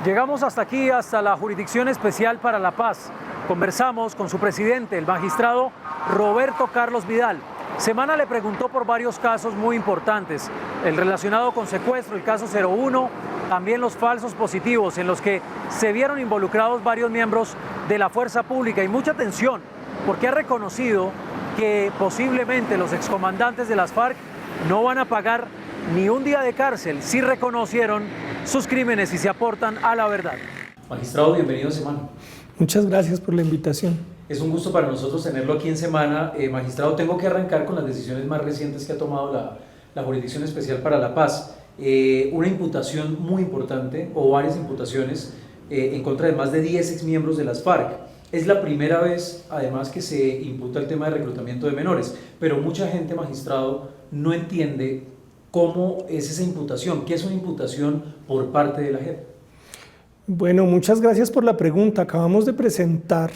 Llegamos hasta aquí, hasta la Jurisdicción Especial para la Paz. Conversamos con su presidente, el magistrado Roberto Carlos Vidal. Semana le preguntó por varios casos muy importantes, el relacionado con secuestro, el caso 01, también los falsos positivos en los que se vieron involucrados varios miembros de la fuerza pública y mucha atención, porque ha reconocido que posiblemente los excomandantes de las FARC no van a pagar ni un día de cárcel si reconocieron sus crímenes y se aportan a la verdad. Magistrado, bienvenido a Semana. Muchas gracias por la invitación. Es un gusto para nosotros tenerlo aquí en Semana. Magistrado, tengo que arrancar con las decisiones más recientes que ha tomado la Jurisdicción Especial para la Paz. Una imputación muy importante, o varias imputaciones, en contra de más de 10 exmiembros de las FARC. Es la primera vez, además, que se imputa el tema de reclutamiento de menores, pero mucha gente, magistrado, no entiende cómo es esa imputación, qué es una imputación por parte de la JEP. Bueno, muchas gracias por la pregunta. Acabamos de presentar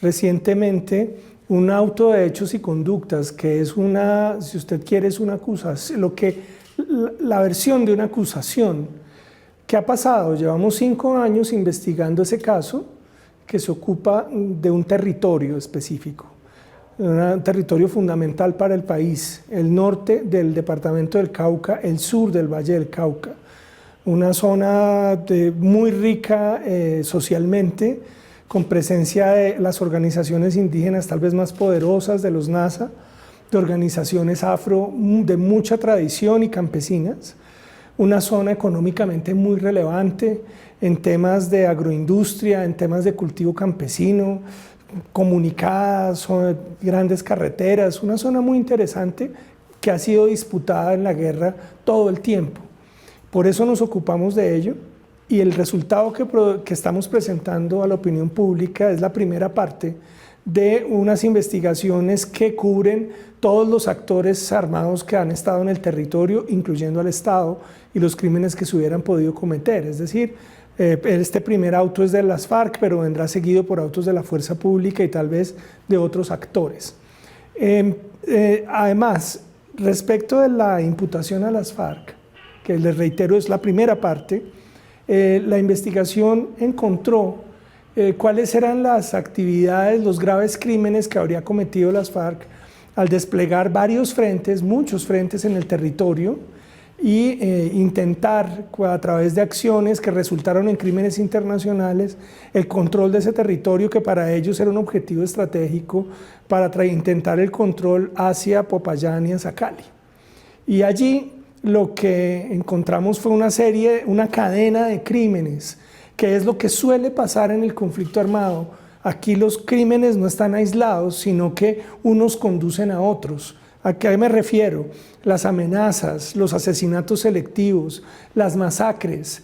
recientemente un auto de hechos y conductas que es una, si usted quiere, es una acusación, la versión de una acusación. ¿Qué ha pasado? Llevamos 5 años investigando ese caso que se ocupa de un territorio específico, un territorio fundamental para el país, el norte del departamento del Cauca, el sur del Valle del Cauca, una zona muy rica socialmente, con presencia de las organizaciones indígenas tal vez más poderosas, de los NASA, de organizaciones afro de mucha tradición y campesinas, una zona económicamente muy relevante en temas de agroindustria, en temas de cultivo campesino, comunicadas, grandes carreteras, una zona muy interesante que ha sido disputada en la guerra todo el tiempo. Por eso nos ocupamos de ello y el resultado que estamos presentando a la opinión pública es la primera parte de unas investigaciones que cubren todos los actores armados que han estado en el territorio, incluyendo al Estado, y los crímenes que se hubieran podido cometer. Es decir, este primer auto es de las FARC, pero vendrá seguido por autos de la fuerza pública y tal vez de otros actores. Además, respecto de la imputación a las FARC, que les reitero es la primera parte, la investigación encontró cuáles eran las actividades, los graves crímenes que habría cometido las FARC al desplegar varios frentes, muchos frentes en el territorio y intentar a través de acciones que resultaron en crímenes internacionales el control de ese territorio que para ellos era un objetivo estratégico para intentar el control hacia Popayán y hacia Cali. Y allí lo que encontramos fue una cadena de crímenes, que es lo que suele pasar en el conflicto armado. Aquí los crímenes no están aislados, sino que unos conducen a otros. ¿A qué me refiero? Las amenazas, los asesinatos selectivos, las masacres,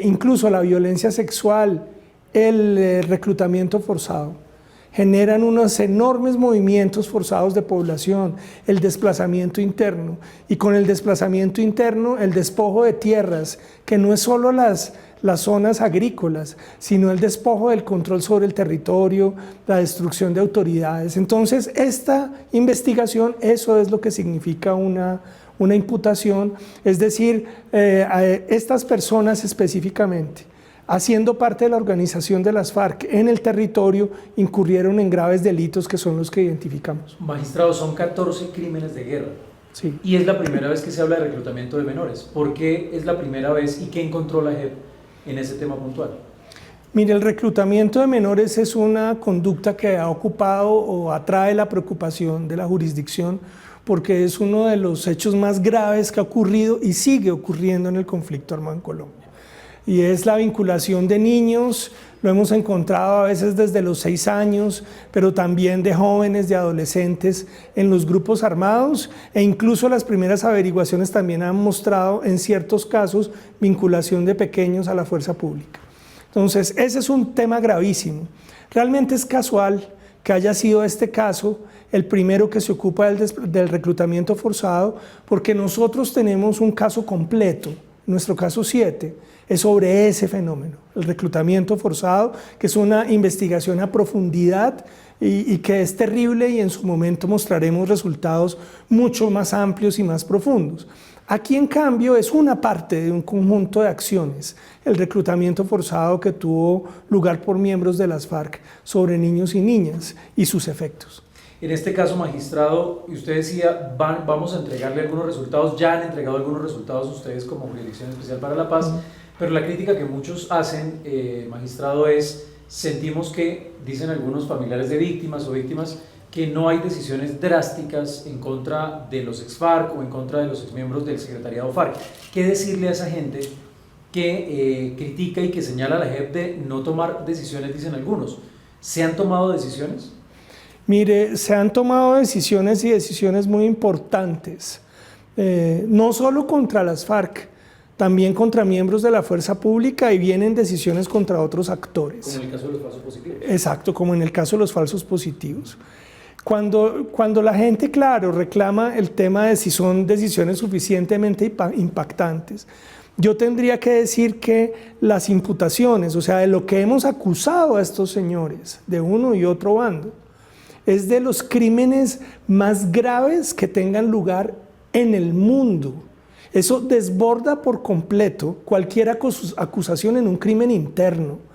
incluso la violencia sexual, el reclutamiento forzado. Generan unos enormes movimientos forzados de población, el desplazamiento interno, y con el desplazamiento interno el despojo de tierras, que no es solo las zonas agrícolas, sino el despojo del control sobre el territorio, la destrucción de autoridades. Entonces, esta investigación, eso es lo que significa una imputación, es decir, a estas personas específicamente, haciendo parte de la organización de las FARC en el territorio, incurrieron en graves delitos que son los que identificamos. Magistrado, son 14 crímenes de guerra. Sí. Y es la primera vez que se habla de reclutamiento de menores. ¿Por qué es la primera vez y qué encontró la JEP en ese tema puntual? Mire, el reclutamiento de menores es una conducta que ha ocupado o atrae la preocupación de la jurisdicción porque es uno de los hechos más graves que ha ocurrido y sigue ocurriendo en el conflicto armado en Colombia. Y es la vinculación de niños, lo hemos encontrado a veces desde los 6 años, pero también de jóvenes, de adolescentes en los grupos armados, e incluso las primeras averiguaciones también han mostrado en ciertos casos vinculación de pequeños a la fuerza pública. Entonces, ese es un tema gravísimo. Realmente es casual que haya sido este caso el primero que se ocupa del reclutamiento forzado, porque nosotros tenemos un caso completo, nuestro caso 7, es sobre ese fenómeno, el reclutamiento forzado, que es una investigación a profundidad y que es terrible, y en su momento mostraremos resultados mucho más amplios y más profundos. Aquí, en cambio, es una parte de un conjunto de acciones, el reclutamiento forzado que tuvo lugar por miembros de las FARC sobre niños y niñas y sus efectos. En este caso, magistrado, y usted decía, vamos a entregarle algunos resultados, ya han entregado algunos resultados ustedes como Jurisdicción Especial para la Paz, pero la crítica que muchos hacen, magistrado, es, sentimos que, dicen algunos familiares de víctimas o víctimas, que no hay decisiones drásticas en contra de los ex-FARC o en contra de los exmiembros del secretariado FARC. ¿Qué decirle a esa gente que critica y que señala a la JEP de no tomar decisiones, dicen algunos? ¿Se han tomado decisiones? Mire, se han tomado decisiones y decisiones muy importantes, no solo contra las FARC, también contra miembros de la fuerza pública, y vienen decisiones contra otros actores. Como en el caso de los falsos positivos. Exacto, como en el caso de los falsos positivos. Cuando la gente, claro, reclama el tema de si son decisiones suficientemente impactantes, yo tendría que decir que las imputaciones, o sea, de lo que hemos acusado a estos señores, de uno y otro bando, es de los crímenes más graves que tengan lugar en el mundo. Eso desborda por completo cualquier acusación en un crimen interno.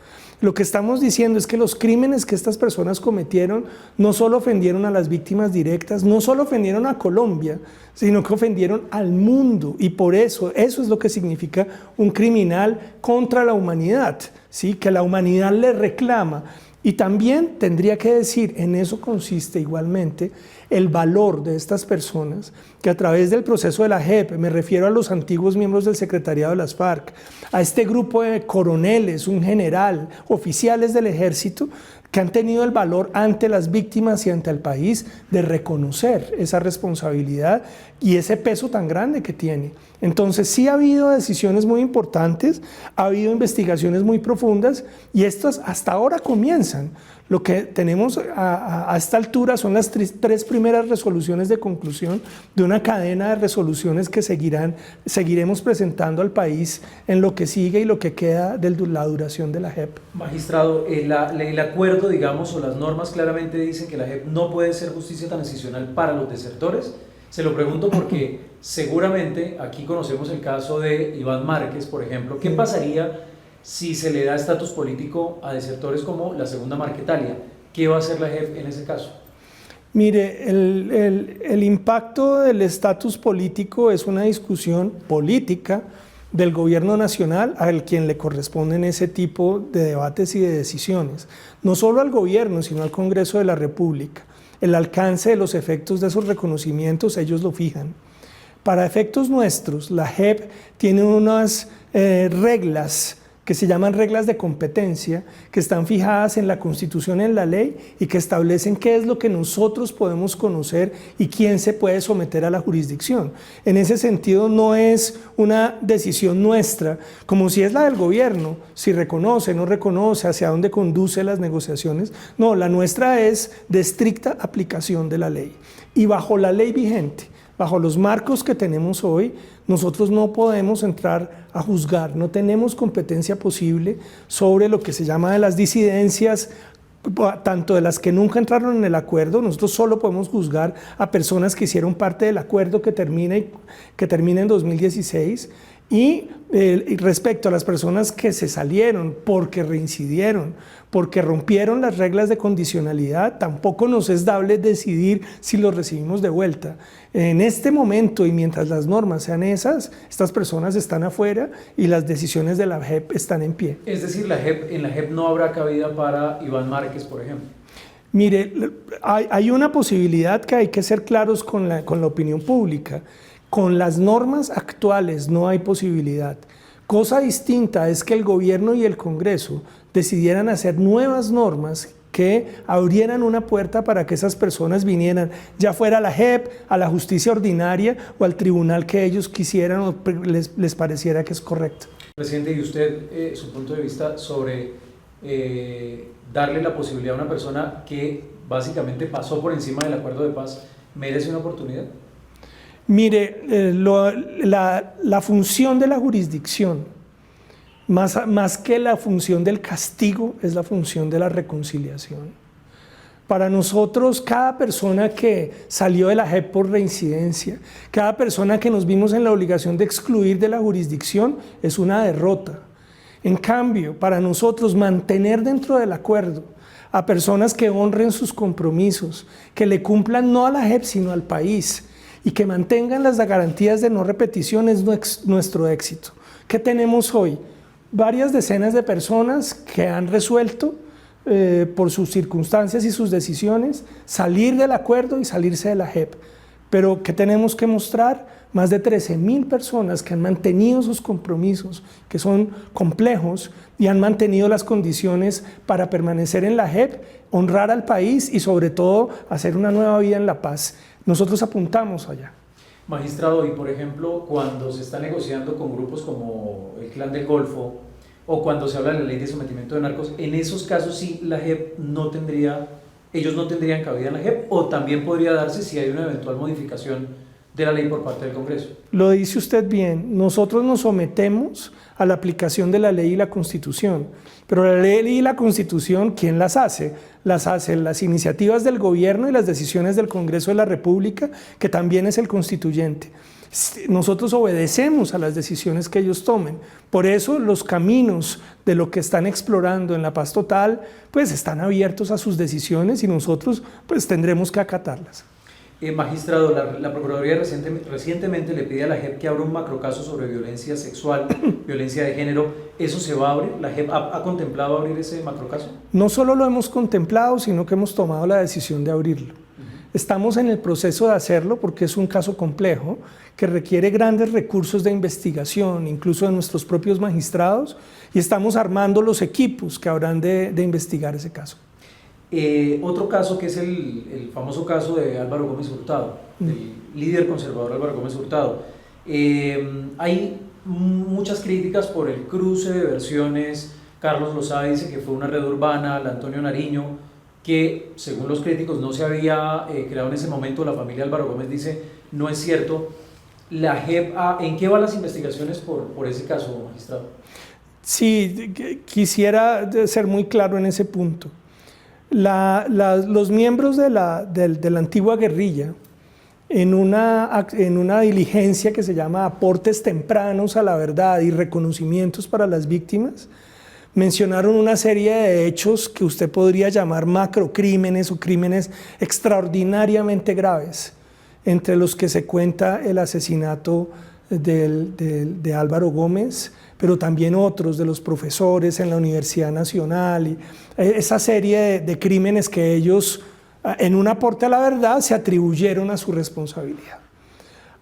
Lo que estamos diciendo es que los crímenes que estas personas cometieron no solo ofendieron a las víctimas directas, no solo ofendieron a Colombia, sino que ofendieron al mundo, y por eso es lo que significa un criminal contra la humanidad, ¿sí? Que la humanidad le reclama. Y también tendría que decir, en eso consiste igualmente el valor de estas personas que a través del proceso de la JEP, me refiero a los antiguos miembros del secretariado de las FARC, a este grupo de coroneles, un general, oficiales del ejército, que han tenido el valor ante las víctimas y ante el país de reconocer esa responsabilidad y ese peso tan grande que tiene. Entonces sí ha habido decisiones muy importantes, ha habido investigaciones muy profundas, y estas hasta ahora comienzan. Lo que tenemos a esta altura son las tres primeras resoluciones de conclusión de una cadena de resoluciones que seguiremos presentando al país en lo que sigue y lo que queda de la duración de la JEP. Magistrado, el acuerdo, digamos, o las normas claramente dicen que la JEP no puede ser justicia transicional para los desertores. Se lo pregunto porque seguramente aquí conocemos el caso de Iván Márquez, por ejemplo. ¿Qué pasaría si se le da estatus político a desertores como la segunda Marquetalia? ¿Qué va a hacer la JEP en ese caso? Mire, el impacto del estatus político es una discusión política del gobierno nacional al quien le corresponden ese tipo de debates y de decisiones. No solo al gobierno, sino al Congreso de la República. El alcance de los efectos de esos reconocimientos ellos lo fijan. Para efectos nuestros, la JEP tiene unas reglas que se llaman reglas de competencia, que están fijadas en la Constitución, en la ley, y que establecen qué es lo que nosotros podemos conocer y quién se puede someter a la jurisdicción. En ese sentido, no es una decisión nuestra, como si es la del gobierno, si reconoce, no reconoce, hacia dónde conduce las negociaciones. No, la nuestra es de estricta aplicación de la ley. Y bajo la ley vigente, bajo los marcos que tenemos hoy, nosotros no podemos entrar a juzgar, no tenemos competencia posible sobre lo que se llama de las disidencias, tanto de las que nunca entraron en el acuerdo. Nosotros solo podemos juzgar a personas que hicieron parte del acuerdo que termina en 2016, y respecto a las personas que se salieron porque reincidieron, porque rompieron las reglas de condicionalidad, tampoco nos es dable decidir si los recibimos de vuelta. En este momento, y mientras las normas sean esas, estas personas están afuera y las decisiones de la JEP están en pie. Es decir, en la JEP no habrá cabida para Iván Márquez, por ejemplo. Mire, hay una posibilidad que hay que ser claros con la opinión pública. Con las normas actuales no hay posibilidad. Cosa distinta es que el gobierno y el Congreso decidieran hacer nuevas normas que abrieran una puerta para que esas personas vinieran, ya fuera a la JEP, a la justicia ordinaria o al tribunal que ellos quisieran o les pareciera que es correcto. Presidente, ¿y usted su punto de vista sobre darle la posibilidad a una persona que básicamente pasó por encima del acuerdo de paz, merece una oportunidad? Mire, la función de la jurisdicción, más que la función del castigo, es la función de la reconciliación. Para nosotros, cada persona que salió de la JEP por reincidencia, cada persona que nos vimos en la obligación de excluir de la jurisdicción, es una derrota. En cambio, para nosotros, mantener dentro del acuerdo a personas que honren sus compromisos, que le cumplan no a la JEP, sino al país, y que mantengan las garantías de no repetición es nuestro éxito. ¿Qué tenemos hoy? Varias decenas de personas que han resuelto por sus circunstancias y sus decisiones, salir del acuerdo y salirse de la JEP. Pero ¿qué tenemos que mostrar? Más de 13.000 personas que han mantenido sus compromisos, que son complejos, y han mantenido las condiciones para permanecer en la JEP, honrar al país y sobre todo hacer una nueva vida en la paz. Nosotros apuntamos allá. Magistrado, y por ejemplo, cuando se está negociando con grupos como el Clan del Golfo, o cuando se habla de la ley de sometimiento de narcos, en esos casos sí la JEP ellos no tendrían cabida en la JEP, o también podría darse si hay una eventual modificación de la ley por parte del Congreso. Lo dice usted bien, nosotros nos sometemos a la aplicación de la ley y la Constitución, pero la ley y la Constitución, ¿quién las hace? Las hacen las iniciativas del gobierno y las decisiones del Congreso de la República, que también es el constituyente. Nosotros obedecemos a las decisiones que ellos tomen. Por eso los caminos de lo que están explorando en la paz total, pues están abiertos a sus decisiones y nosotros pues tendremos que acatarlas. Magistrado, la Procuraduría recientemente le pide a la JEP que abra un macrocaso sobre violencia sexual, violencia de género. ¿Eso se va a abrir? ¿La JEP ha contemplado abrir ese macrocaso? No solo lo hemos contemplado, sino que hemos tomado la decisión de abrirlo. Estamos en el proceso de hacerlo porque es un caso complejo que requiere grandes recursos de investigación, incluso de nuestros propios magistrados, y estamos armando los equipos que habrán de investigar ese caso. Otro caso que es el famoso caso de Álvaro Gómez Hurtado, del líder conservador Álvaro Gómez Hurtado. Hay muchas críticas por el cruce de versiones. Carlos Lozada dice que fue una red urbana, la Antonio Nariño, que según los críticos no se había creado en ese momento. La familia Álvaro Gómez dice no es cierto. La JEP, ¿en qué van las investigaciones por ese caso, magistrado? Sí, quisiera ser muy claro en ese punto. Los miembros de la antigua guerrilla, en una diligencia que se llama aportes tempranos a la verdad y reconocimientos para las víctimas, mencionaron una serie de hechos que usted podría llamar macrocrímenes o crímenes extraordinariamente graves, entre los que se cuenta el asesinato de Álvaro Gómez, pero también otros de los profesores en la Universidad Nacional, y esa serie de crímenes que ellos, en un aporte a la verdad, se atribuyeron a su responsabilidad.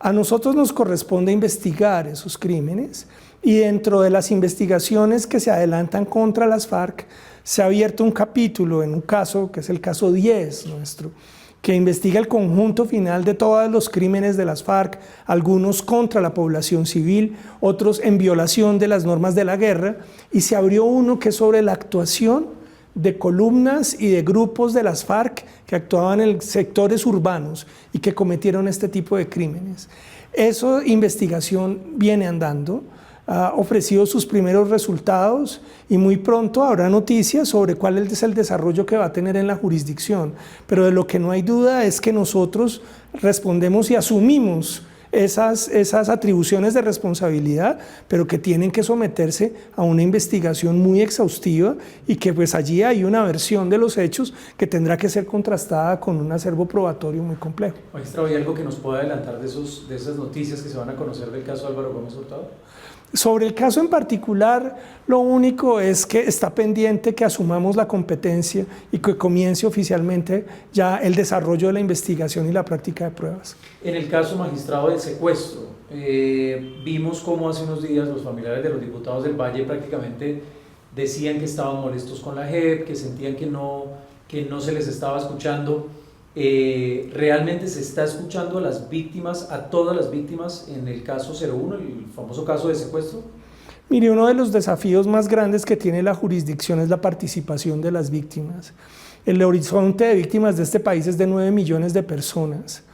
A nosotros nos corresponde investigar esos crímenes, y dentro de las investigaciones que se adelantan contra las FARC, se ha abierto un capítulo en un caso, que es el caso 10 nuestro, que investiga el conjunto final de todos los crímenes de las FARC, algunos contra la población civil, otros en violación de las normas de la guerra, y se abrió uno que es sobre la actuación de columnas y de grupos de las FARC que actuaban en sectores urbanos y que cometieron este tipo de crímenes. Esa investigación viene andando, ha ofrecido sus primeros resultados y muy pronto habrá noticias sobre cuál es el desarrollo que va a tener en la jurisdicción. Pero de lo que no hay duda es que nosotros respondemos y asumimos esas atribuciones de responsabilidad, pero que tienen que someterse a una investigación muy exhaustiva y que pues allí hay una versión de los hechos que tendrá que ser contrastada con un acervo probatorio muy complejo. Magistrado, ¿hay algo que nos pueda adelantar de esas noticias que se van a conocer del caso Álvaro Gómez Hurtado? Sobre el caso en particular, lo único es que está pendiente que asumamos la competencia y que comience oficialmente ya el desarrollo de la investigación y la práctica de pruebas. En el caso, magistrado, del secuestro, vimos cómo hace unos días los familiares de los diputados del Valle prácticamente decían que estaban molestos con la JEP, que sentían que no se les estaba escuchando. ¿Realmente se está escuchando a las víctimas, a todas las víctimas en el caso 01, el famoso caso de secuestro? Mire, uno de los desafíos más grandes que tiene la jurisdicción es la participación de las víctimas. El horizonte de víctimas de este país es de 9 millones de personas.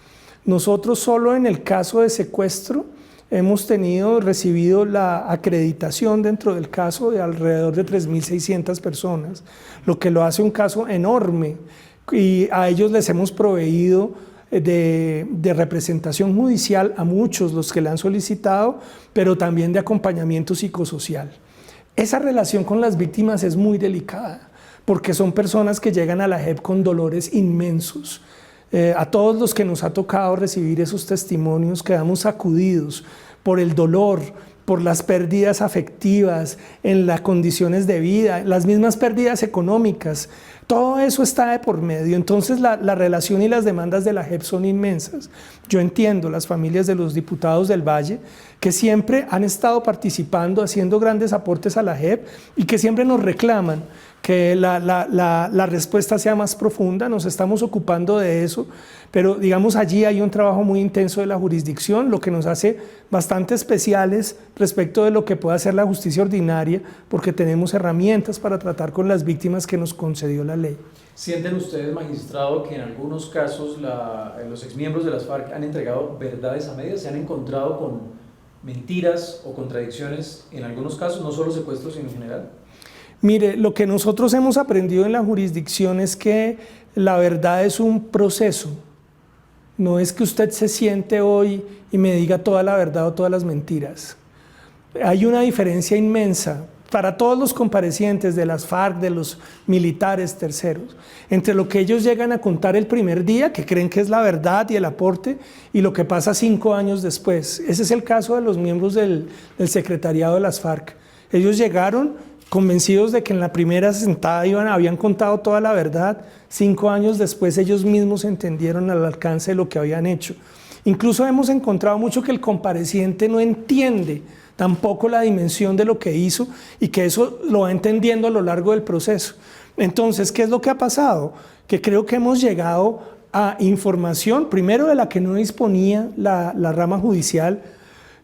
Nosotros solo en el caso de secuestro hemos recibido la acreditación dentro del caso de alrededor de 3.600 personas, lo que lo hace un caso enorme, y a ellos les hemos proveído de representación judicial a muchos, los que la han solicitado, pero también de acompañamiento psicosocial. Esa relación con las víctimas es muy delicada, porque son personas que llegan a la JEP con dolores inmensos. A todos los que nos ha tocado recibir esos testimonios quedamos sacudidos por el dolor, por las pérdidas afectivas, en las condiciones de vida, las mismas pérdidas económicas. Todo eso está de por medio. Entonces la relación y las demandas de la JEP son inmensas. Yo entiendo las familias de los diputados del Valle que siempre han estado participando, haciendo grandes aportes a la JEP y que siempre nos reclaman que la respuesta sea más profunda. Nos estamos ocupando de eso, pero digamos allí hay un trabajo muy intenso de la jurisdicción, lo que nos hace bastante especiales respecto de lo que puede hacer la justicia ordinaria, porque tenemos herramientas para tratar con las víctimas que nos concedió la ley. ¿Sienten ustedes, magistrado, que en algunos casos los exmiembros de las FARC han entregado verdades a medias? ¿Se han encontrado con mentiras o contradicciones en algunos casos, no solo secuestros, sino en general? Mire, lo que nosotros hemos aprendido en la jurisdicción es que la verdad es un proceso. No es que usted se siente hoy y me diga toda la verdad o todas las mentiras. Hay una diferencia inmensa para todos los comparecientes de las FARC, de los militares terceros, entre lo que ellos llegan a contar el primer día, que creen que es la verdad y el aporte, y lo que pasa 5 años después. Ese es el caso de los miembros del secretariado de las FARC. Ellos llegaron convencidos de que en la primera sentada habían contado toda la verdad. 5 años después ellos mismos entendieron al alcance de lo que habían hecho. Incluso hemos encontrado mucho que el compareciente no entiende tampoco la dimensión de lo que hizo y que eso lo va entendiendo a lo largo del proceso. Entonces, ¿qué es lo que ha pasado? Que creo que hemos llegado a información, primero de la que no disponía la rama judicial,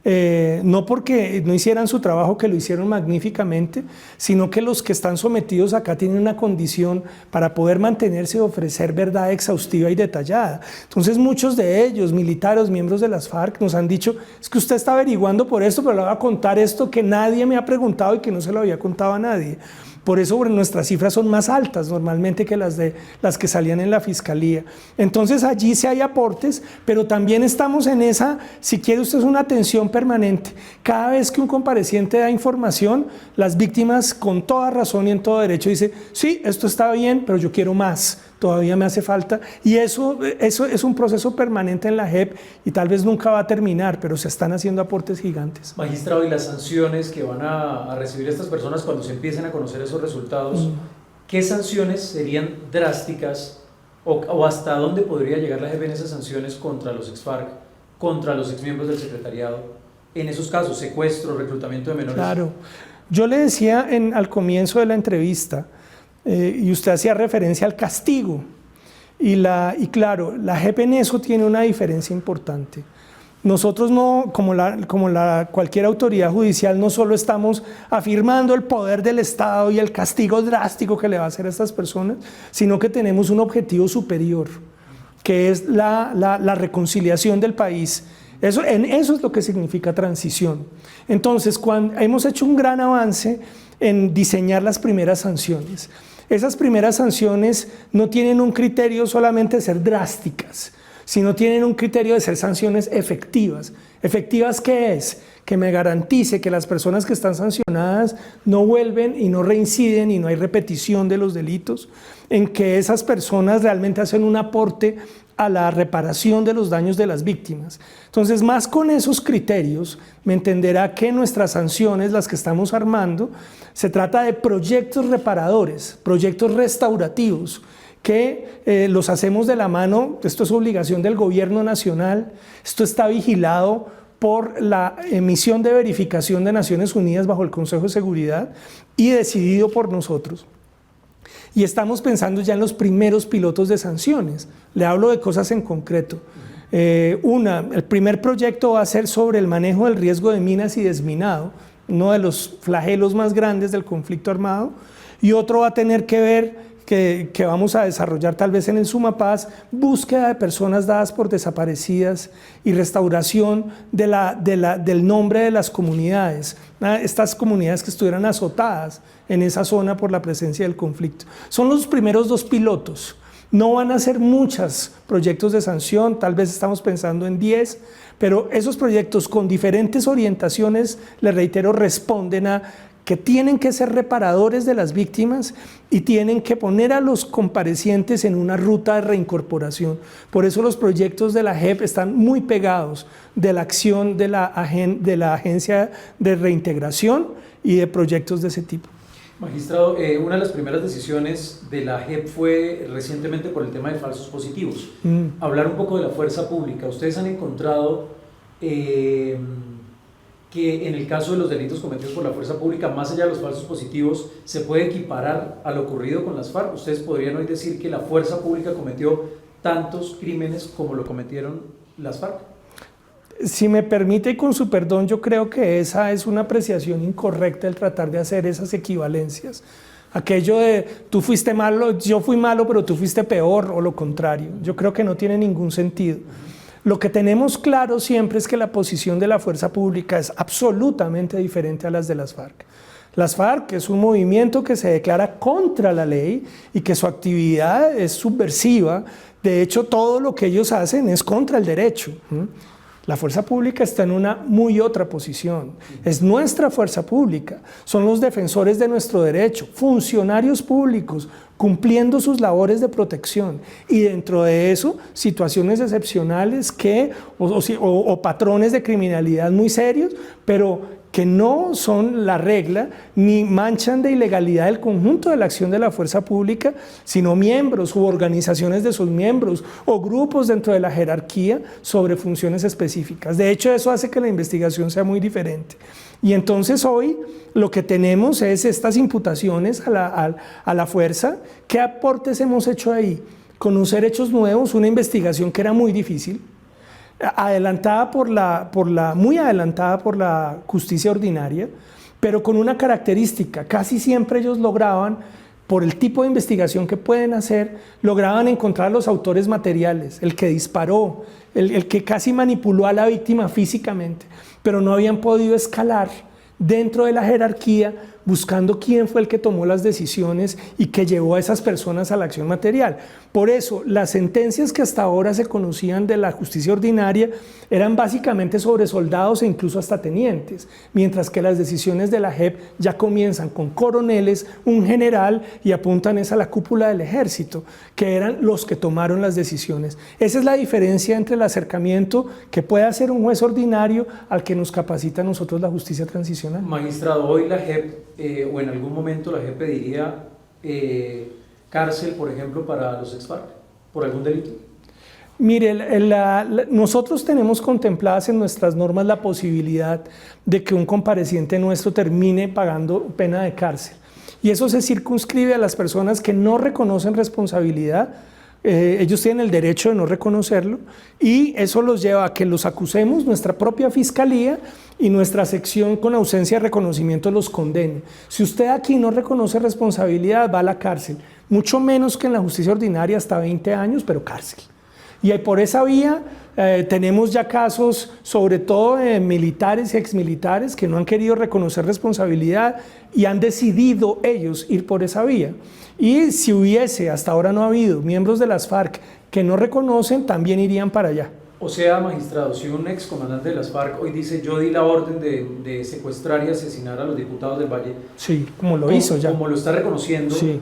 no porque no hicieran su trabajo, que lo hicieron magníficamente, sino que los que están sometidos acá tienen una condición para poder mantenerse y ofrecer verdad exhaustiva y detallada. Entonces muchos de ellos, militares, miembros de las FARC, nos han dicho: es que usted está averiguando por esto, pero le voy a contar esto que nadie me ha preguntado y que no se lo había contado a nadie. Por eso nuestras cifras son más altas normalmente que las que salían en la fiscalía. Entonces allí sí hay aportes, pero también estamos en esa, si quiere usted, es una atención permanente. Cada vez que un compareciente da información, las víctimas con toda razón y en todo derecho dicen: sí, esto está bien, pero yo quiero más, todavía me hace falta. Y eso es un proceso permanente en la JEP y tal vez nunca va a terminar, pero se están haciendo aportes gigantes. Magistrado, ¿y las sanciones que van a recibir estas personas cuando se empiecen a conocer esos resultados, qué sanciones serían drásticas o hasta dónde podría llegar la JEP en esas sanciones contra los ex-FARC, contra los exmiembros del secretariado, en esos casos, secuestro, reclutamiento de menores? Claro, yo le decía al comienzo de la entrevista, y usted hacía referencia al castigo, y claro, la JEP en eso tiene una diferencia importante. Nosotros no, como cualquier autoridad judicial, no solo estamos afirmando el poder del Estado y el castigo drástico que le va a hacer a estas personas, sino que tenemos un objetivo superior, que es la reconciliación del país. Eso es lo que significa transición. Entonces, cuando hemos hecho un gran avance en diseñar las primeras sanciones. Esas primeras sanciones no tienen un criterio solamente de ser drásticas, sino tienen un criterio de ser sanciones efectivas. ¿Efectivas qué es? Que me garantice que las personas que están sancionadas no vuelven y no reinciden y no hay repetición de los delitos, en que esas personas realmente hacen un aporte a la reparación de los daños de las víctimas. Entonces, más con esos criterios, me entenderá que nuestras sanciones, las que estamos armando, se trata de proyectos reparadores, proyectos restaurativos, que los hacemos de la mano. Esto es obligación del gobierno nacional, esto está vigilado por la emisión de verificación de Naciones Unidas bajo el Consejo de Seguridad y decidido por nosotros. Y estamos pensando ya en los primeros pilotos de sanciones. Le hablo de cosas en concreto. El primer proyecto va a ser sobre el manejo del riesgo de minas y desminado, uno de los flagelos más grandes del conflicto armado, y otro va a tener que ver que vamos a desarrollar tal vez en el Sumapaz, búsqueda de personas dadas por desaparecidas y restauración del nombre de las comunidades, estas comunidades que estuvieran azotadas en esa zona por la presencia del conflicto. Son los primeros 2 pilotos. No van a ser muchos proyectos de sanción, tal vez estamos pensando en 10, pero esos proyectos con diferentes orientaciones, les reitero, responden a que tienen que ser reparadores de las víctimas y tienen que poner a los comparecientes en una ruta de reincorporación. Por eso los proyectos de la JEP están muy pegados de la acción de la Agencia de Reintegración y de proyectos de ese tipo. Magistrado, una de las primeras decisiones de la JEP fue recientemente por el tema de falsos positivos. Hablar un poco de la fuerza pública. ¿Ustedes han encontrado que en el caso de los delitos cometidos por la fuerza pública, más allá de los falsos positivos, se puede equiparar a lo ocurrido con las FARC? ¿Ustedes podrían hoy decir que la fuerza pública cometió tantos crímenes como lo cometieron las FARC? Si me permite y con su perdón, yo creo que esa es una apreciación incorrecta el tratar de hacer esas equivalencias. Aquello de tú fuiste malo, yo fui malo, pero tú fuiste peor, o lo contrario. Yo creo que no tiene ningún sentido. Lo que tenemos claro siempre es que la posición de la fuerza pública es absolutamente diferente a las de las FARC. Las FARC es un movimiento que se declara contra la ley y que su actividad es subversiva. De hecho, todo lo que ellos hacen es contra el derecho. La fuerza pública está en una muy otra posición. Es nuestra fuerza pública, son los defensores de nuestro derecho, funcionarios públicos cumpliendo sus labores de protección y dentro de eso situaciones excepcionales o patrones de criminalidad muy serios, pero que no son la regla ni manchan de ilegalidad el conjunto de la acción de la fuerza pública, sino miembros u organizaciones de sus miembros o grupos dentro de la jerarquía sobre funciones específicas. De hecho, eso hace que la investigación sea muy diferente. Y entonces hoy lo que tenemos es estas imputaciones a la fuerza. ¿Qué aportes hemos hecho ahí? Conocer hechos nuevos, una investigación que era muy difícil, muy adelantada por la justicia ordinaria, pero con una característica: casi siempre ellos lograban, por el tipo de investigación que pueden hacer, lograban encontrar a los autores materiales, el que disparó, el que casi manipuló a la víctima físicamente, pero no habían podido escalar dentro de la jerarquía buscando quién fue el que tomó las decisiones y que llevó a esas personas a la acción material. Por eso, las sentencias que hasta ahora se conocían de la justicia ordinaria eran básicamente sobre soldados e incluso hasta tenientes, mientras que las decisiones de la JEP ya comienzan con coroneles, un general y apuntan a la cúpula del ejército, que eran los que tomaron las decisiones. Esa es la diferencia entre el acercamiento que puede hacer un juez ordinario al que nos capacita a nosotros la justicia transicional. Magistrado, hoy la JEP o en algún momento la JEP pediría cárcel, por ejemplo, para los ex-FARC por algún delito. Mire, nosotros tenemos contempladas en nuestras normas la posibilidad de que un compareciente nuestro termine pagando pena de cárcel. Y eso se circunscribe a las personas que no reconocen responsabilidad. Ellos tienen el derecho de no reconocerlo y eso los lleva a que los acusemos, nuestra propia fiscalía y nuestra sección con ausencia de reconocimiento los condene. Si usted aquí no reconoce responsabilidad, va a la cárcel, mucho menos que en la justicia ordinaria, hasta 20 años, pero cárcel. Y por esa vía tenemos ya casos, sobre todo de militares y exmilitares, que no han querido reconocer responsabilidad y han decidido ellos ir por esa vía. Y si hubiese, hasta ahora no ha habido, miembros de las FARC que no reconocen, también irían para allá. O sea, magistrado, si un excomandante de las FARC hoy dice yo di la orden de secuestrar y asesinar a los diputados del Valle, sí, como lo hizo ya, como lo está reconociendo, sí,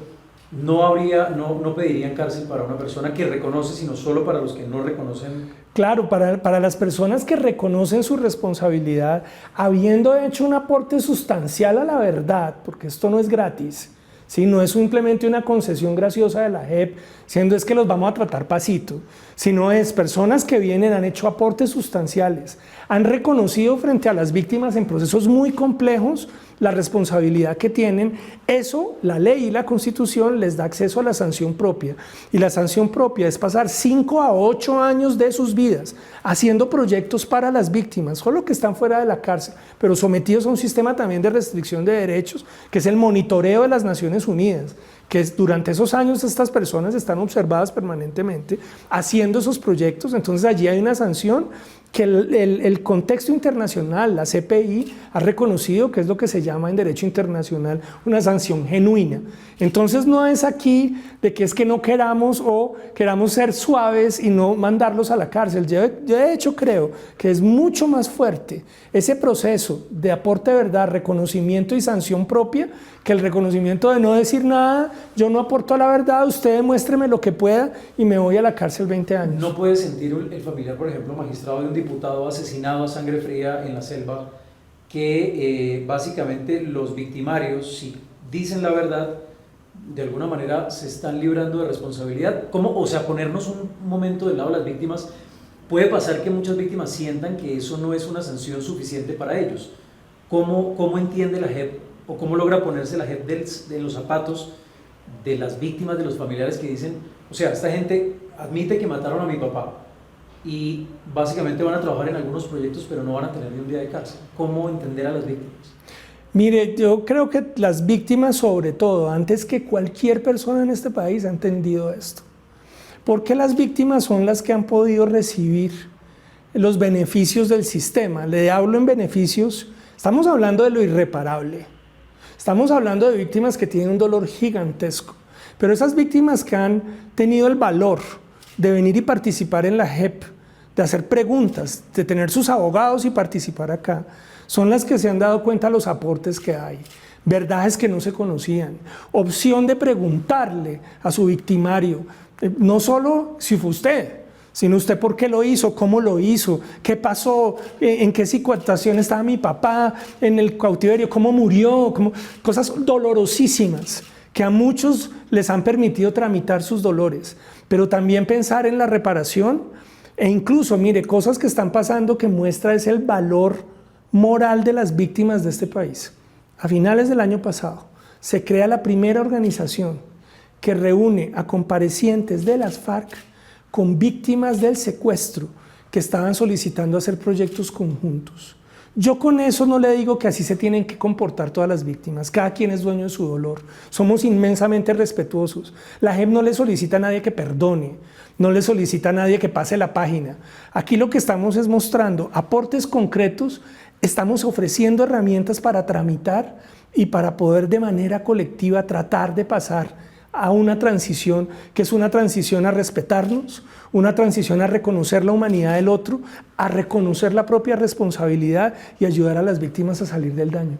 no pedirían cárcel para una persona que reconoce, sino solo para los que no reconocen. Claro, para las personas que reconocen su responsabilidad, habiendo hecho un aporte sustancial a la verdad, porque esto no es gratis, ¿sí? No es simplemente una concesión graciosa de la JEP, siendo es que los vamos a tratar pasito, sino es personas que vienen, han hecho aportes sustanciales, han reconocido frente a las víctimas en procesos muy complejos la responsabilidad que tienen. Eso, la ley y la Constitución les da acceso a la sanción propia, y la sanción propia es pasar 5 a 8 años de sus vidas haciendo proyectos para las víctimas, solo que están fuera de la cárcel, pero sometidos a un sistema también de restricción de derechos, que es el monitoreo de las Naciones Unidas, que durante esos años estas personas están observadas permanentemente haciendo esos proyectos. Entonces allí hay una sanción que el contexto internacional, la CPI, ha reconocido que es lo que se llama en derecho internacional una sanción genuina. Entonces no es aquí de que es que no queramos o queramos ser suaves y no mandarlos a la cárcel. Yo de hecho creo que es mucho más fuerte ese proceso de aporte de verdad, reconocimiento y sanción propia que el reconocimiento de no decir nada, yo no aporto a la verdad, usted demuéstreme lo que pueda y me voy a la cárcel 20 años. ¿No puede sentir el familiar, por ejemplo, magistrado de un diputado asesinado a sangre fría en la selva, que básicamente los victimarios, si dicen la verdad, de alguna manera se están librando de responsabilidad? ¿Cómo? O sea, ponernos un momento del lado de las víctimas, puede pasar que muchas víctimas sientan que eso no es una sanción suficiente para ellos. ¿Cómo entiende la JEP o cómo logra ponerse la JEP de los zapatos de las víctimas, de los familiares que dicen, o sea, esta gente admite que mataron a mi papá y básicamente van a trabajar en algunos proyectos pero no van a tener ni un día de cárcel? ¿Cómo entender a las víctimas? Mire, yo creo que las víctimas, sobre todo, antes que cualquier persona en este país, ha entendido esto. Porque las víctimas son las que han podido recibir los beneficios del sistema. Le hablo en beneficios, estamos hablando de lo irreparable. Estamos hablando de víctimas que tienen un dolor gigantesco. Pero esas víctimas que han tenido el valor de venir y participar en la JEP, de hacer preguntas, de tener sus abogados y participar acá, son las que se han dado cuenta de los aportes que hay, verdades que no se conocían, opción de preguntarle a su victimario, no solo si fue usted, sino usted por qué lo hizo, cómo lo hizo, qué pasó, en qué situación estaba mi papá en el cautiverio, cómo murió, cosas dolorosísimas que a muchos les han permitido tramitar sus dolores, pero también pensar en la reparación e incluso, mire, cosas que están pasando que muestra es el valor moral de las víctimas de este país. A finales del año pasado se crea la primera organización que reúne a comparecientes de las FARC con víctimas del secuestro que estaban solicitando hacer proyectos conjuntos. Yo con eso no le digo que así se tienen que comportar todas las víctimas, cada quien es dueño de su dolor, somos inmensamente respetuosos. La JEP no le solicita a nadie que perdone, no le solicita a nadie que pase la página. Aquí lo que estamos es mostrando aportes concretos, estamos ofreciendo herramientas para tramitar y para poder de manera colectiva tratar de pasar a una transición que es una transición a respetarnos, una transición a reconocer la humanidad del otro, a reconocer la propia responsabilidad y ayudar a las víctimas a salir del daño.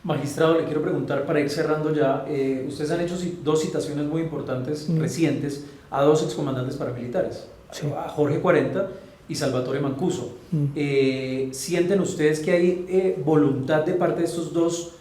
Magistrado, le quiero preguntar para ir cerrando ya, ustedes han hecho dos citaciones muy importantes, recientes, a dos excomandantes paramilitares, sí, a Jorge 40 y Salvatore Mancuso. ¿Sienten ustedes que hay voluntad de parte de estos dos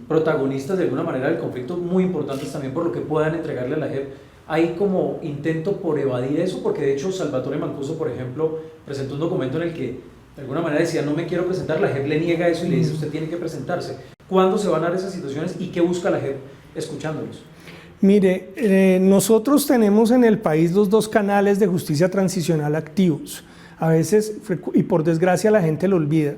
protagonistas de alguna manera del conflicto, muy importantes también por lo que puedan entregarle a la JEP? ¿Hay como intento por evadir eso? Porque de hecho Salvatore Mancuso, por ejemplo, presentó un documento en el que de alguna manera decía no me quiero presentar, la JEP le niega eso y le dice usted tiene que presentarse. ¿Cuándo se van a dar esas situaciones y qué busca la JEP escuchándolos? Mire, nosotros tenemos en el país los dos canales de justicia transicional activos. A veces, y por desgracia la gente lo olvida,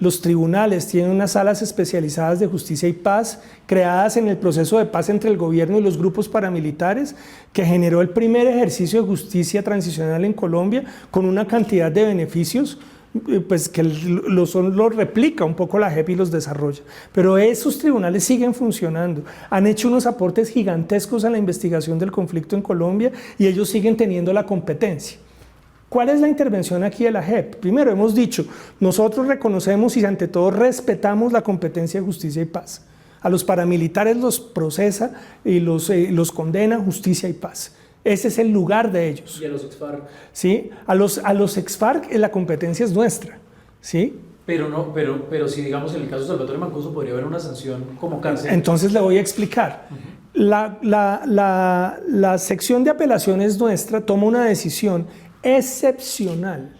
los tribunales tienen unas salas especializadas de justicia y paz creadas en el proceso de paz entre el gobierno y los grupos paramilitares que generó el primer ejercicio de justicia transicional en Colombia con una cantidad de beneficios pues que lo replica un poco la JEP y los desarrolla. Pero esos tribunales siguen funcionando, han hecho unos aportes gigantescos a la investigación del conflicto en Colombia y ellos siguen teniendo la competencia. ¿Cuál es la intervención aquí de la JEP? Primero, hemos dicho, nosotros reconocemos y ante todo respetamos la competencia de justicia y paz. A los paramilitares los procesa y los condena justicia y paz. Ese es el lugar de ellos. ¿Y a los ex-FARC? ¿Sí? A los ex-FARC la competencia es nuestra. ¿Sí? Pero si digamos en el caso de Salvatore Mancuso podría haber una sanción como cárcel. Entonces le voy a explicar. La sección de apelaciones nuestra toma una decisión excepcional.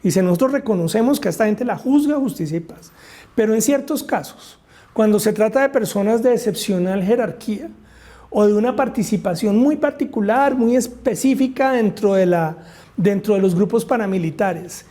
Dice, nosotros reconocemos que a esta gente la juzga justicia y paz, pero en ciertos casos, cuando se trata de personas de excepcional jerarquía o de una participación muy particular, muy específica dentro de los grupos paramilitares,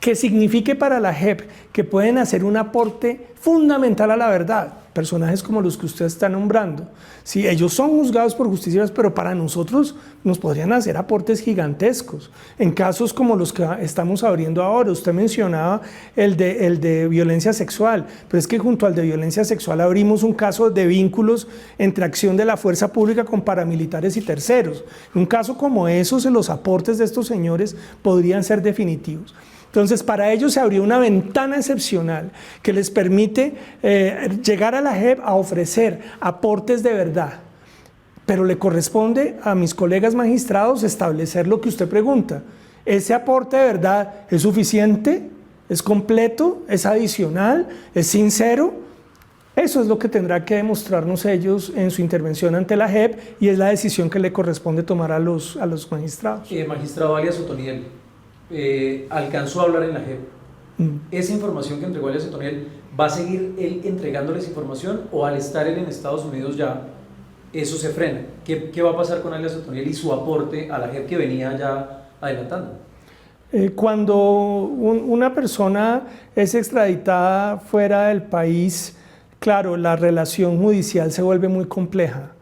que signifique para la JEP que pueden hacer un aporte fundamental a la verdad. Personajes como los que usted está nombrando. Sí, ellos son juzgados por justicia, pero para nosotros nos podrían hacer aportes gigantescos. En casos como los que estamos abriendo ahora, usted mencionaba el de violencia sexual, pero es que junto al de violencia sexual abrimos un caso de vínculos entre acción de la fuerza pública con paramilitares y terceros. En un caso como esos, los aportes de estos señores podrían ser definitivos. Entonces, para ellos se abrió una ventana excepcional que les permite llegar a la JEP a ofrecer aportes de verdad. Pero le corresponde a mis colegas magistrados establecer lo que usted pregunta. ¿Ese aporte de verdad es suficiente? ¿Es completo? ¿Es adicional? ¿Es sincero? Eso es lo que tendrá que demostrarnos ellos en su intervención ante la JEP y es la decisión que le corresponde tomar a los magistrados. Magistrado alias Otoniel. Alcanzó a hablar en la JEP. ¿Esa información que entregó alias Otoniel va a seguir él entregándoles información o al estar él en Estados Unidos ya eso se frena? ¿Qué va a pasar con alias Otoniel y su aporte a la JEP que venía ya adelantando? Cuando una persona es extraditada fuera del país, claro, la relación judicial se vuelve muy compleja.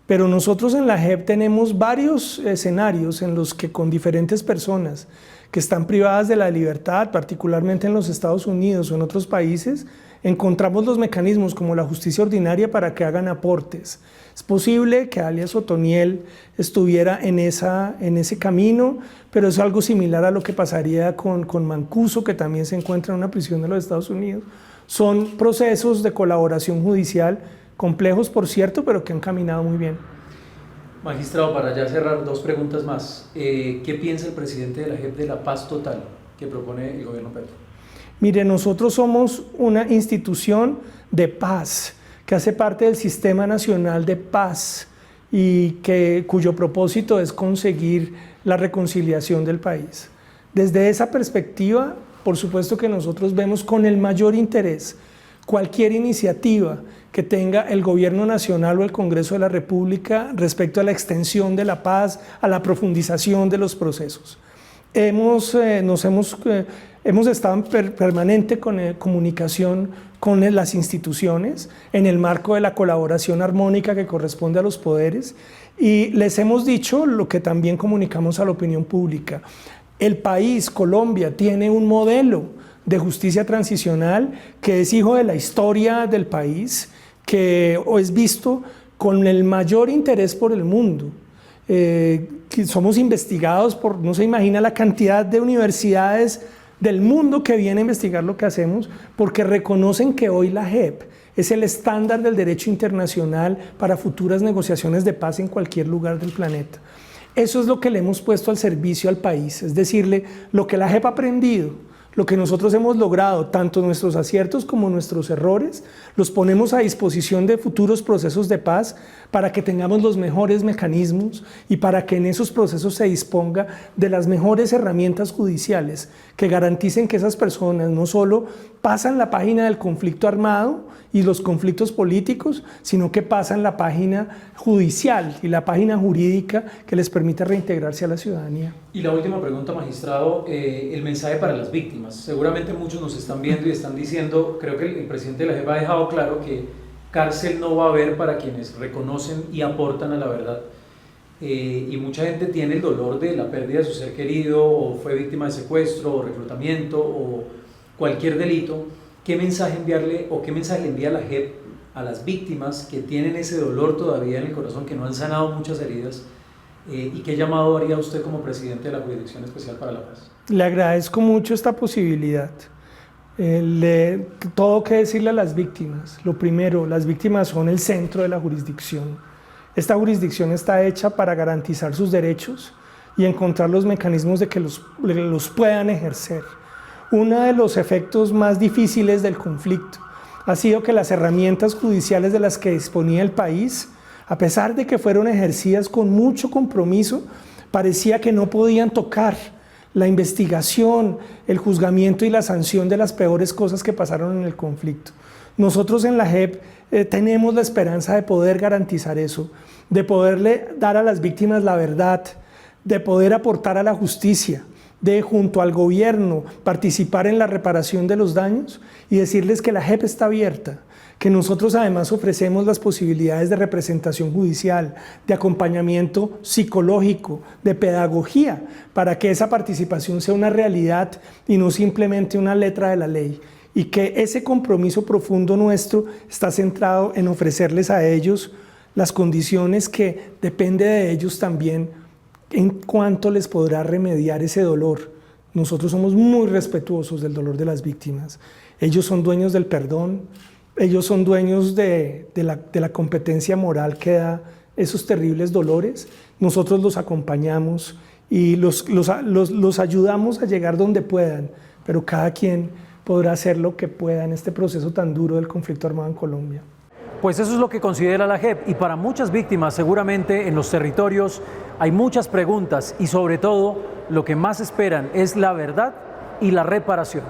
Pero nosotros en la JEP tenemos varios escenarios en los que con diferentes personas que están privadas de la libertad, particularmente en los Estados Unidos o en otros países, encontramos los mecanismos como la justicia ordinaria para que hagan aportes. Es posible que alias Otoniel estuviera en ese camino, pero es algo similar a lo que pasaría con Mancuso, que también se encuentra en una prisión de los Estados Unidos. Son procesos de colaboración judicial complejos, por cierto, pero que han caminado muy bien. Magistrado, para ya cerrar, dos preguntas más. ¿Qué piensa el presidente de la JEP de la paz total que propone el gobierno Petro? Mire, nosotros somos una institución de paz que hace parte del Sistema Nacional de Paz y cuyo propósito es conseguir la reconciliación del país. Desde esa perspectiva, por supuesto que nosotros vemos con el mayor interés cualquier iniciativa que tenga el Gobierno Nacional o el Congreso de la República respecto a la extensión de la paz, a la profundización de los procesos. Hemos estado en permanente comunicación con las instituciones en el marco de la colaboración armónica que corresponde a los poderes y les hemos dicho lo que también comunicamos a la opinión pública. El país, Colombia, tiene un modelo de justicia transicional que es hijo de la historia del país, que es visto con el mayor interés por el mundo. Que somos investigados por, no se imagina la cantidad de universidades del mundo que vienen a investigar lo que hacemos, porque reconocen que hoy la JEP es el estándar del derecho internacional para futuras negociaciones de paz en cualquier lugar del planeta. Eso es lo que le hemos puesto al servicio al país, es decirle, lo que la JEP ha aprendido, lo que nosotros hemos logrado, tanto nuestros aciertos como nuestros errores, los ponemos a disposición de futuros procesos de paz para que tengamos los mejores mecanismos y para que en esos procesos se disponga de las mejores herramientas judiciales que garanticen que esas personas no solo pasan la página del conflicto armado y los conflictos políticos, sino que pasan la página judicial y la página jurídica que les permita reintegrarse a la ciudadanía. Y la última pregunta, magistrado, el mensaje para las víctimas. Seguramente muchos nos están viendo y están diciendo, creo que el presidente de la JEP ha dejado claro que cárcel no va a haber para quienes reconocen y aportan a la verdad. Y mucha gente tiene el dolor de la pérdida de su ser querido o fue víctima de secuestro o reclutamiento o cualquier delito. ¿Qué mensaje enviarle o qué mensaje le envía la JEP a las víctimas que tienen ese dolor todavía en el corazón, que no han sanado muchas heridas? ¿Y qué llamado haría usted como presidente de la Jurisdicción Especial para la Paz? Le agradezco mucho esta posibilidad. Todo que decirle a las víctimas. Lo primero, las víctimas son el centro de la jurisdicción. Esta jurisdicción está hecha para garantizar sus derechos y encontrar los mecanismos de que los puedan ejercer. Uno de los efectos más difíciles del conflicto ha sido que las herramientas judiciales de las que disponía el país, a pesar de que fueron ejercidas con mucho compromiso, parecía que no podían tocar la investigación, el juzgamiento y la sanción de las peores cosas que pasaron en el conflicto. Nosotros en la JEP tenemos la esperanza de poder garantizar eso, de poderle dar a las víctimas la verdad, de poder aportar a la justicia, de, junto al gobierno, participar en la reparación de los daños y decirles que la JEP está abierta, que nosotros además ofrecemos las posibilidades de representación judicial, de acompañamiento psicológico, de pedagogía, para que esa participación sea una realidad y no simplemente una letra de la ley. Y que ese compromiso profundo nuestro está centrado en ofrecerles a ellos las condiciones que depende de ellos también en cuánto les podrá remediar ese dolor. Nosotros somos muy respetuosos del dolor de las víctimas. Ellos son dueños del perdón, ellos son dueños de la competencia moral que da esos terribles dolores. Nosotros los acompañamos y los ayudamos a llegar donde puedan, pero cada quien podrá hacer lo que pueda en este proceso tan duro del conflicto armado en Colombia. Pues eso es lo que considera la JEP, y para muchas víctimas seguramente en los territorios hay muchas preguntas y sobre todo lo que más esperan es la verdad y la reparación.